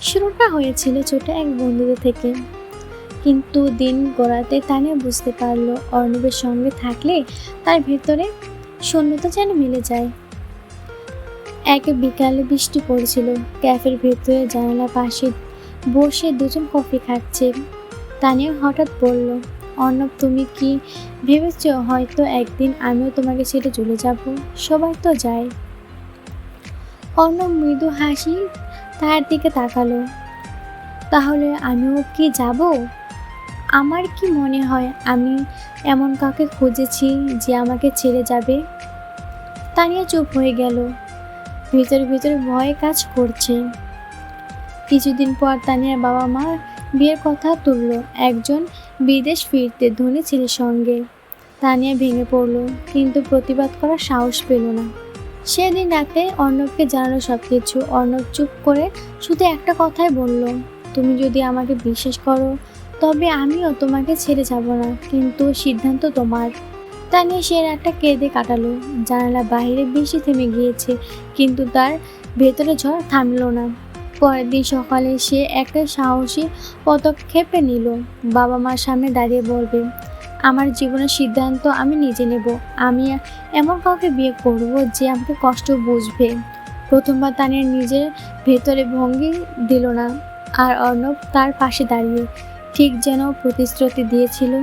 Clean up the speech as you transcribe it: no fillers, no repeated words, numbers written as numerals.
শুরুটা হয়েছিল ছোট এক বন্ধুদের থেকে, কিন্তু দিন গড়াতে তানিয়া বুঝতে পারলো অর্ণবের সঙ্গে থাকলে তার ভেতরে শূন্যতা যেন মিলে যায়। এক বিকালে বৃষ্টি পড়ছিল। ক্যাফের ভেতরে জানালা পাশে বসে দুজন কফি খাচ্ছে। তানিয়া হঠাৎ বলল, অর্ণব, তুমি কি ভেবেছো হয়তো একদিন আমিও তোমাকে ছেড়ে চলে যাব? সবাই তো যায়। অর্ণব মৃদু হাসি তার দিকে তাকালো। তাহলে আমিও কি যাব? আমার কি মনে হয় আমি এমন কাউকে খুঁজেছি যে আমাকে ছেড়ে যাবে? তানিয়া চুপ হয়ে গেল। ভিতরে ভিতরে ভয় কাজ করছে। কিছুদিন পর তানিয়ার বাবা মা বিয়ের কথা তুলল একজন বিদেশ ফিরতে ধনী ছেলের সঙ্গে। তানিয়া ভেঙে পড়ল, কিন্তু প্রতিবাদ করার সাহস পেল না। সেদিন রাতে অর্ণবকে জানালো সবকিছু। অর্ণব চুপ করে শুধু একটা কথাই বলল, তুমি যদি আমাকে বিশ্বাস করো তবে আমিও তোমাকে ছেড়ে যাব না, কিন্তু সিদ্ধান্ত তোমার। তানিয়া সে রাতটা কেঁদে কাটালো। জানালা বাইরে বৃষ্টি থেমে গিয়েছে, কিন্তু তার ভেতরে ঝড় থামল না। পরের দিন সকালে সে একটা সাহসী পদক্ষেপে নিল। বাবা মার সামনে দাঁড়িয়ে বলবে, আমার জীবনের সিদ্ধান্ত আমি নিজে নেব। আমি এমন কাউকে বিয়ে করব যে আমাকে কষ্ট বুঝবে। প্রথমবার তানিয়া নিজের ভেতরে ভঙ্গি দিল না, আর অর্ণব তার পাশে দাঁড়িয়ে ঠিক যেন প্রতিশ্রুতি দিয়েছিল